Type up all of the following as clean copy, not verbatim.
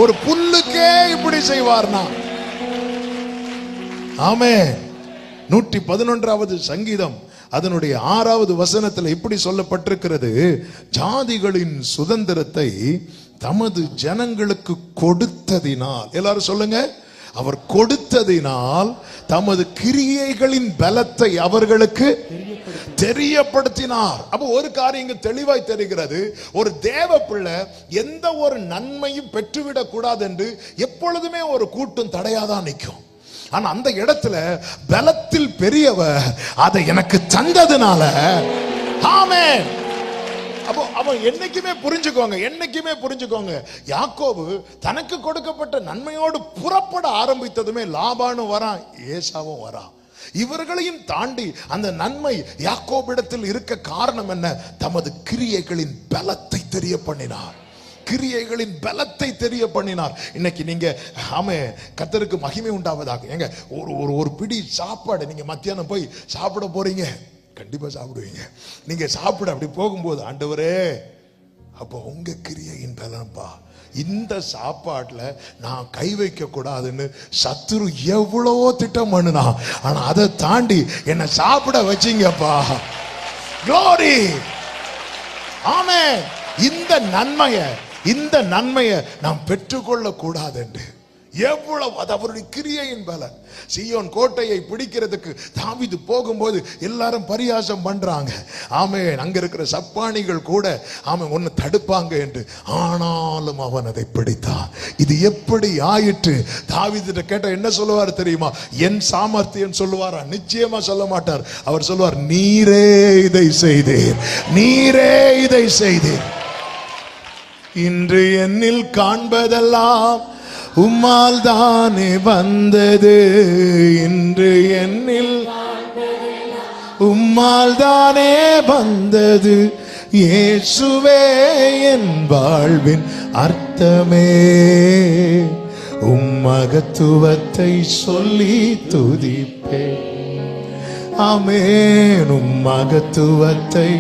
ஒரு புல்லுக்கே இப்படி செய்வார்னா, ஆமென். 111வது சங்கீதம் அதனுடைய 6வது வசனத்தில் இப்படி சொல்லப்பட்டிருக்கிறது, ஜாதிகளின் சுதந்திரத்தை தமது ஜனங்களுக்கு கொடுத்ததினால், எல்லாரும் சொல்லுங்க, அவர் கொடுத்ததினால் தமது கிரியைகளின் பலத்தை அவர்களுக்கு தெரியப்படுத்தினார். அப்ப ஒரு காரியம் தெளிவாய் தெரிகிறது, ஒரு தேவ பிள்ளை எந்த ஒரு நன்மையும் பெற்றுவிடக் கூடாது என்று எப்பொழுதுமே ஒரு கூட்டம் தடையாதான் நிற்கும். ஆனா அந்த இடத்துல பலத்தில் பெரியவர் அதை எனக்கு தந்ததுனால, ஆமென். அப்போ அவன் என்னைக்குமே புரிஞ்சுக்கோங்க, யாக்கோபு தனக்கு கொடுக்கப்பட்ட நன்மையோடு புறப்பட ஆரம்பித்ததுமே லாபானும் வரான், ஏசாவும் வரான். இவர்களையும் தாண்டி அந்த நன்மை யாக்கோபிடத்தில் இருக்க காரணம் என்ன? தமது கிரியைகளின் பலத்தை தெரிய பண்ணினார். இன்னைக்கு நீங்க கர்த்தருக்கு மகிமை உண்டாவதாக. எங்க ஒரு பிடி சாப்பாடு நீங்க மத்தியானம் போய் சாப்பிட போறீங்க, கண்டிப்பா சாப்பிடுவீங்க. நீங்க சாப்பிட அப்படி போகும்போது, ஆண்டவரே அப்போ உங்க கிரியையின் பலன்பா, இந்த சாப்பாட்டுல நான் கை வைக்க கூடாதுன்னு சத்துரு எவ்வளவோ திட்டம் பண்ணுனா, ஆனா அதை தாண்டி என்ன சாப்பிட வச்சீங்கப்பா. க்ளோரி, ஆமென். இந்த நன்மையை நாம் பெற்றுக்கொள்ள கூடாது என்று எவ்வளவு, அது அவருடைய கிரியையின் பலன். சீயோன் கோட்டையை பிடிக்கிறதுக்கு தாவீது போகும்போது எல்லாரும் பரியாசம் பண்றாங்க, ஆமென். அங்க இருக்கிற சப்பானிகள் கூட ஆமென் ஒன்னு தடுப்பாங்க என்று, ஆனாலும் அவன் அதை பிடித்தான். இது எப்படி ஆயிற்று? தாவீது கேட்ட என்ன சொல்லுவார் தெரியுமா? என் சாமர்த்தியம் சொல்லுவாரா? நிச்சயமா சொல்ல மாட்டார். அவர் சொல்லுவார், நீரே இதை செய்தீர், நீரே இதை செய்தீர். இன்று என்னில் காண்பதெல்லாம் உம்மால் தானே வந்தது, இன்று என்னில் உம்மால் தானே வந்தது, இயேசுவே என் வாழ்வின் அர்த்தமே, உம்மகத்துவத்தை சொல்லி துதிப்பே, ஆமென். உம்மகத்துவத்தை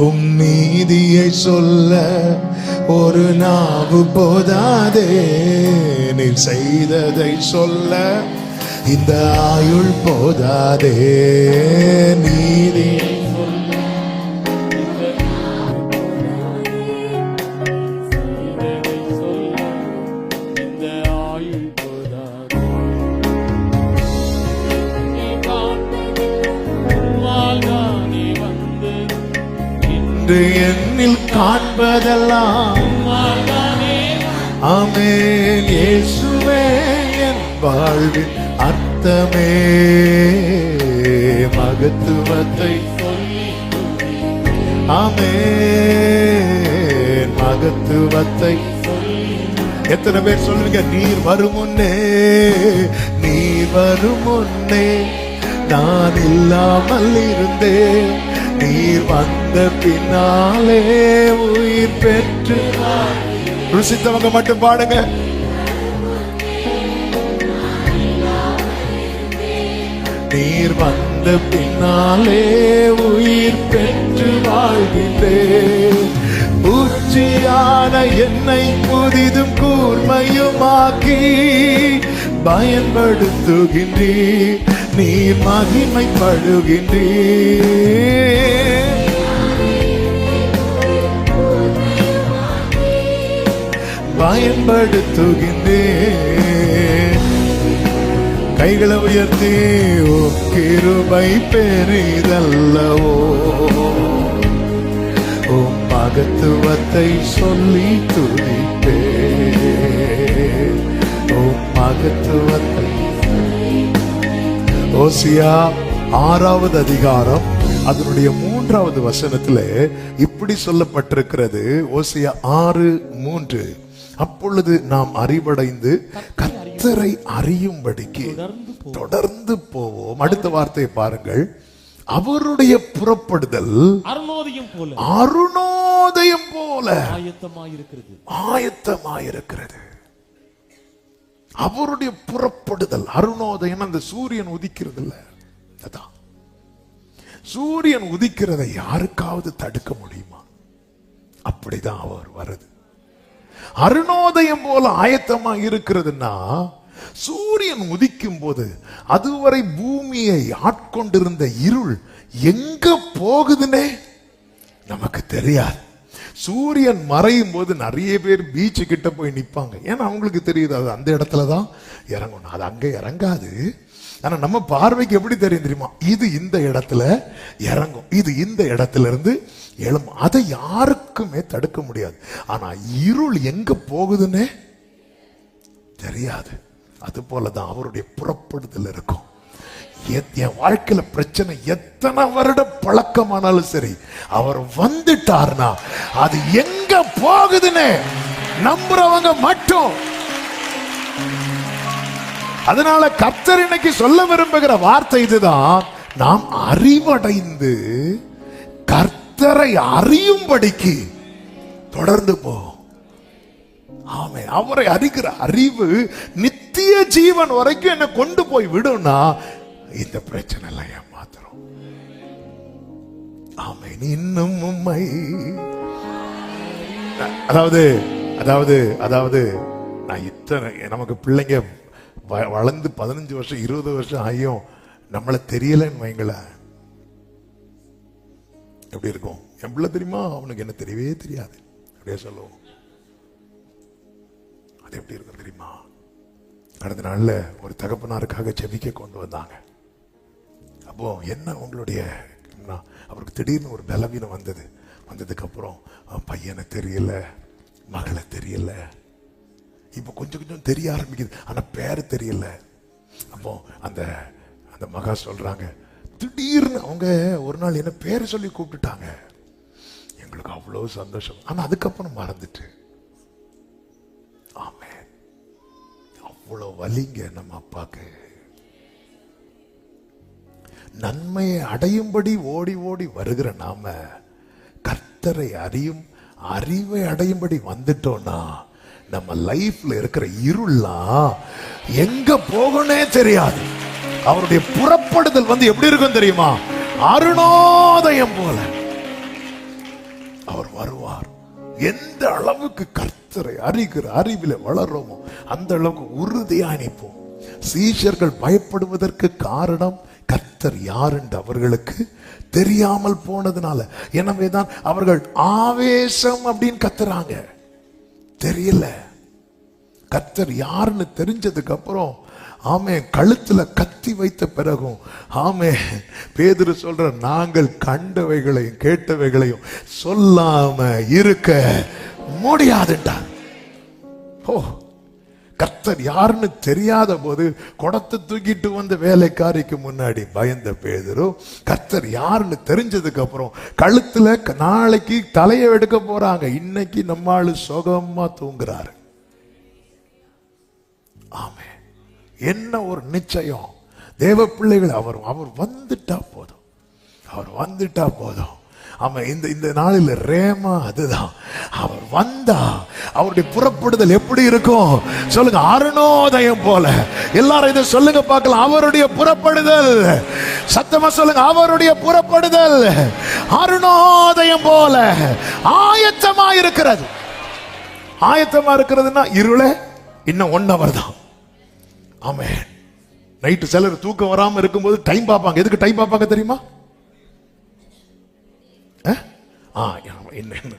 உம் நீதியை சொல்ல ஒரு நாவு போதாதே, நீ செய்ததை சொல்ல இந்த ஆயுள் போதாதே, நீதி என்னில் காண்பதெல்லாம், ஆமென். இயேசுவே என் வாழ்வின் அர்த்தமே, மகத்துவத்தை ஆமென், மகத்துவத்தை. எத்தனை பேர் சொல்லுங்க, நீர் வரும் முன்னே நான் இல்லாமல் இருந்தேன், நீர் வந்த பின்னாலே உயிர் பெற்று. ருசித்தவங்க மட்டும் பாடுங்க. நீர் வந்த பின்னாலே உயிர் பெற்று வாழ்கின்றேன், பூச்சியான என்னை புதிதும் கூர்மையுமாக்கி பயன்படுத்துகின்றீர், நீர் மகிமைப்படுகின்றீர், பயன்படுத்துகின்றேன். கைகளை உயர்த்தி, ஓ கிருபை பெரிதல்லவோ, உம் மகத்துவத்தை சொல்லி துதிப்பே, உம் மகத்துவத்தை. ஓசியா 6வது அதிகாரம் அதனுடைய 3வது வசனத்திலே இப்படி சொல்லப்பட்டிருக்கிறது. ஓசியா 6:3, அப்பொழுது நாம் அறிவடைந்து கர்த்தரை அறியும்படிக்கு தொடர்ந்து போவோம். அடுத்த வார்த்தையை பாருங்கள், அவருடைய புறப்படுதல் அருணோதயம் போல ஆயத்தமாயிருக்கிறது. அவருடைய புறப்படுதல் அருணோதயம். அந்த சூரியன் உதிக்கிறது இல்ல, அதான் சூரியன் உதிக்கிறதை யாருக்காவது தடுக்க முடியுமா? அப்படிதான் அவர் வருது. அருணோதயம் போல ஆயத்தமா இருக்கிறதுன்னா, சூரியன் உதிக்கும் போது அதுவரை பூமியை ஆட்கொண்டிருந்த இருள் எங்க போகுதுன்னே நமக்கு தெரியாது. சூரியன் மறையும் போது நிறைய பேர் பீச்சு கிட்ட போய் நிப்பாங்க. ஏன்னா அவங்களுக்கு தெரியுது அது அந்த இடத்துலதான் இறங்கணும், அது அங்க இறங்காது. ஆனா நம்ம பார்வைக்கு எப்படி தெரியும் தெரியுமா? இது இந்த இடத்துல இறங்கும், இது இந்த இடத்துல இருந்து எழும். அதை யாருக்குமே தடுக்க முடியாது. ஆனா இருள் எங்க போகுதுன்னே தெரியாது. அது போலதான் அவருடைய புறப்படுதல் இருக்கும். என் வாழ்க்கையில பிரச்சனை எத்தனை வருட பழக்கமானாலும் சரி, அவர் வந்துட்டார்னா அது எங்க போகுதுன்னு நம்புறவங்க மட்டும். அதனால கர்த்தர் இன்னைக்கு சொல்ல விரும்புகிற வார்த்தை இதுதான்: நாம் அறிவடைந்து கர்த்தரை அறியும்படிக்கு தொடர்ந்து போ. ஆமென். அவரை அறிகிற அறிவு நித்திய ஜீவன் வரைக்கும் என்ன கொண்டு போய் விடும்னா, இந்த பிரச்சனை எல்லாம் ஏமாத்துறோம். ஆமென். இன்னும் உம்மை அதாவது நான் இத்தனை நமக்கு பிள்ளைங்க வளர்ந்து 15 வருஷம் 20 வருஷம் ஆகியும் நம்மள தெரியலன்னு வைங்களேன், எப்படி இருக்கும்? என் பிள்ளை தெரியுமா, அவனுக்கு என்ன தெரியவே தெரியாது அப்படியே சொல்லுவோம். அது எப்படி இருக்கும் தெரியுமா? கடந்த நாள்ல ஒரு தகப்பனாருக்காக ஜெபிக்க கொண்டு வந்தாங்க. அப்போ என்ன உங்களுடைய, அவருக்கு திடீர்னு ஒரு பலவீனம் வந்ததுக்கு அப்புறம் பையனை தெரியல, மகளை தெரியல, இப்ப கொஞ்சம் கொஞ்சம் தெரிய ஆரம்பிக்குது, ஆனா பேரு தெரியல. அப்போ அந்த அந்த மகா சொல்றாங்க, திடீர்னு அவங்க ஒரு நாள் என்ன பேரை சொல்லி கூப்பிட்டுட்டாங்க. எங்களுக்கு அவ்வளவு சந்தோஷம். ஆனா அதுக்கப்புறம் மறந்துட்டு. ஆமென். அவ்வளவு வலிங்க நம்ம அப்பாக்கு. நன்மையை அடையும்படி ஓடி ஓடி வருகிற நாம கர்த்தரை அறிவை அடையும்படி வந்துட்டோம்னா, நம்ம லைஃப்ல இருக்கிற இருள்லாம் எங்க போகணும்னே தெரியாது. அவருடைய புறப்படுதல் எப்படி இருக்கும் தெரியுமா? அருணோதயம் போல அவர் வருவார். எந்த அளவுக்கு கர்த்தரை அறிகிற அறிவில வளர்றோமோ அந்த அளவுக்கு உறுதியா நிற்போம். சீஷர்கள் பயப்படுவதற்கு காரணம் கர்த்தர் யார் என்று அவர்களுக்கு தெரியாமல் போனதுனால. எனவேதான் அவர்கள் ஆவேசம் அப்படின்னு கத்துறாங்க. தெரியல. கர்த்தர் யாருன்னு தெரிஞ்சதுக்கு அப்புறம், ஆமே, கழுத்துல கத்தி வைத்த பிறகும், ஆமே, பேதுரு சொல்ற, நாங்கள் கண்டவைகளையும் கேட்டவைகளையும் சொல்லாம இருக்க முடியாதுட்டார். ஓ, கர்த்தர் யாருன்னு தெரியாத போது குடத்தை தூக்கிட்டு வந்த வேலைக்காரிக்கு முன்னாடி பயந்த பேதுரு, கர்த்தர் யாருன்னு தெரிஞ்சதுக்கு அப்புறம் கழுத்துல நாளைக்கு தலையை எடுக்க போறாங்க, இன்னைக்கு நம்மாளு சுகமா தூங்குறாரு. ஆமே, என்ன ஒரு நிச்சயம்! தேவ பிள்ளைகள் அவர் வந்துட்டா போதும், அவர் வந்துட்டா போதும். ஆமா, இந்த நாளில் ரேமா அதுதான். அவர் வந்தா அவருடைய புறப்படுதல் எப்படி இருக்கும் சொல்லுங்க? அருணோதயம் போல. எல்லாரும் இதை சொல்லுங்க பார்க்கலாம். அவருடைய புறப்படுதல், சத்தமா சொல்லுங்க, அவருடைய புறப்படுதல் அருணோதயம் போல ஆயத்தமா இருக்கிறது. ஆயத்தமா இருக்கிறதுனா இருளே இன்னும் 1 hour தான். ஆமென். நைட்டு சிலர் தூக்கம் வராம இருக்கும்போது டைம் பார்ப்பாங்க. எதுக்கு டைம் பார்ப்பாங்க தெரியுமா?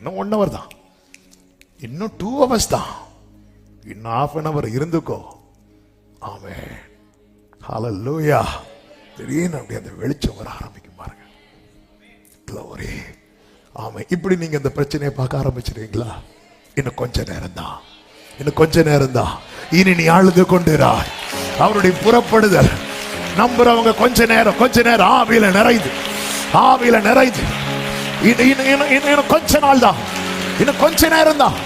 இன்னும் 1 hour தான், இன்னும் 2 hours தான், இன்னும் 1/2 hour இருந்துக்கோ. ஆமென். ஹல்லேலூயா. திடீர்னு அப்படியே அந்த வெளிச்சம் வர ஆரம்பிக்கும் பாருங்க. க்ளோரி. ஆமென். இப்படி நீங்க இந்த பிரச்சனையை பார்க்க ஆரம்பிச்சிருவீங்களா? இன்னும் கொஞ்ச நேரம் தான், இன்னும் கொஞ்ச நேரம் தான். இனி நீ அழுது கொண்டிராய். அவருடைய புறப்படுதல் நம்புறவங்க கொஞ்ச நேரம் ஆவியில நிறைந்து இன்னும் கொஞ்ச நாள் தான், இன்னும் கொஞ்ச நேரம் தான்,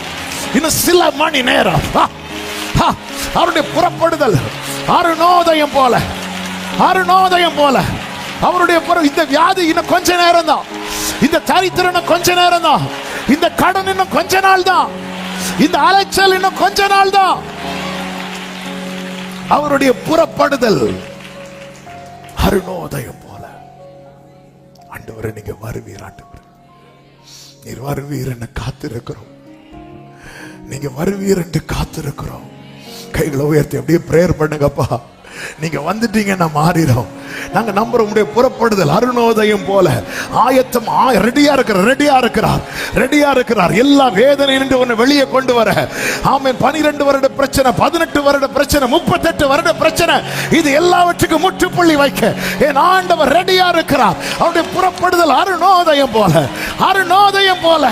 இன்னும் சில மணி நேரம். அவருடைய புறப்படுதல் அருணோதயம் போல அவருடைய இந்த வியாதி இன்னும் கொஞ்ச நேரம் தான், இந்த தரித்திரம் கொஞ்ச நேரம் தான், இந்த கடன் இன்னும் கொஞ்ச நாள் தான், இந்த அலைச்சல் இன்னும் கொஞ்ச நாள் தான். அவருடைய புறப்படுதல் அருணோதயம் போல. ஆண்டவரே, நீங்க வருவீர், ஆண்டவரே நீர் வருவீர், என்ன காத்திருக்கிறோம். நீங்க வருவீர் என்று காத்திருக்கிறோம். கைகளை உயர்த்தி அப்படியே பிரேயர் பண்ணுங்கப்பா. நீங்க வந்துட்டீங்கன்னா மாறிடும். நாங்க நம்புறோம் உடைய புறப்படுதல் அருணோதயம் போல ஆயத்தம் ரெடியா இருக்கிறார். எல்லா வேதனையிலிருந்து உன்னை வெளியே கொண்டு வர. ஆமென். 12 வருட பிரச்சனை, 18 வருட பிரச்சனை, 38 வருட பிரச்சனை, இது எல்லாவற்றுக்கும் முற்றுப்புள்ளி வைக்க என் ஆண்டவர் ரெடியா இருக்கிறார். அவருடைய புறப்படுதல் அருணோதயம் போல.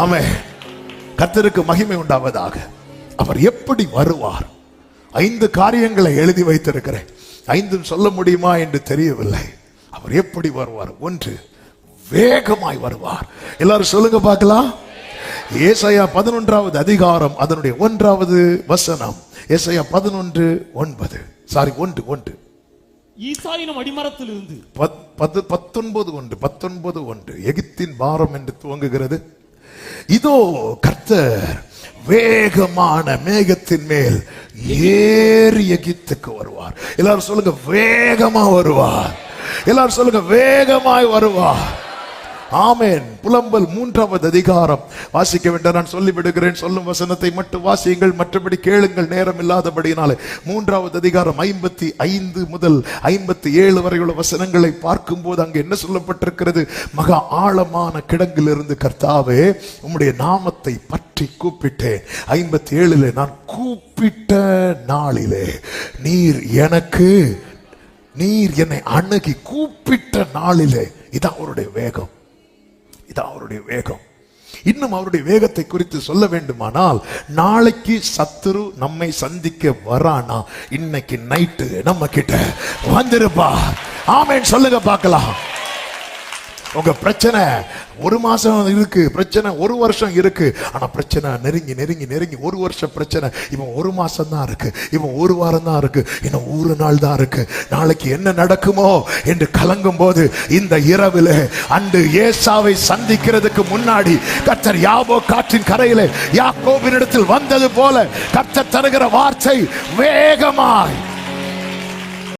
ஆமென். கர்த்தருக்கு மகிமை உண்டாவதாக. அவர் எப்படி வருவார்? 5 காரியங்களை எழுதி வைத்திருக்கிறேன். 5 சொல்ல முடியுமா என்று தெரியவில்லை. அவர் எப்படி வருவார்? 1, வேகமாய் வருவார். எல்லாரும் சொல்லுங்க பார்க்கலாம். ஏசாயா 11வது அதிகாரம் அதனுடைய 1வது வசனம். ஏசாயா 11:9. சாரி 1. ஈசாயினும் அடிமரத்திலிருந்து 19:1 எகிப்தின் பாரம் என்று துவங்குகிறது. இதோ கர்த்தர் வேகமான மேகத்தின் மேல் ஏறி எகிப்துக்கு வருவார். எல்லாரும் சொல்லுங்க வேகமா வருவார். எல்லாரும் சொல்லுங்க வேகமாய் வருவார். ஆமென். புலம்பல் 3வது அதிகாரம் வாசிக்க வேண்டாம், நான் சொல்லிவிடுகிறேன். சொல்லும் வசனத்தை மட்டும் வாசியுங்கள், மற்றபடி கேளுங்கள், நேரம் இல்லாதபடியினாலே. 3வது அதிகாரம் 55 முதல் 57 வரையுள்ள வசனங்களை பார்க்கும்போது அங்கு என்ன சொல்லப்பட்டிருக்கிறது? மகா ஆழமான கிடங்கிலிருந்து கர்த்தாவே உம்முடைய நாமத்தை பற்றி கூப்பிட்டேன். 57 நான் கூப்பிட்ட நாளிலே நீர் என்னை அணுகி கூப்பிட்ட நாளிலே. இதான் அவருடைய வேகம். இன்னும் அவருடைய வேகத்தை குறித்து சொல்ல வேண்டுமானால், நாளைக்கு சத்துரு நம்மை சந்திக்க வரானா, இன்னைக்கு நைட்டு நம்ம கிட்ட வந்திருப்பா. ஆமென் சொல்லுங்க பார்க்கலாம். உங்க பிரச்சனை 1 மாசம் இருக்கு, பிரச்சனை 1 வருஷம் இருக்கு. ஆனா பிரச்சனை நெருங்கி 1 வருஷம் பிரச்சனை. இவன் 1 மாசம் தான் இருக்கு, இவன் 1 வாரம் தான் இருக்கு, இன்னும் 1 நாள் தான் இருக்கு. நாளைக்கு என்ன நடக்குமோ என்று கலங்கும் போது இந்த இரவிலே அன்று ஏசாவை சந்திக்கிறதுக்கு முன்னாடி கர்த்தர் யாபோக் காற்றின் கரையிலே யாக்கோபினிடத்தில் வந்தது போல கர்த்தர் தருகிற வார்த்தை வேகமாய்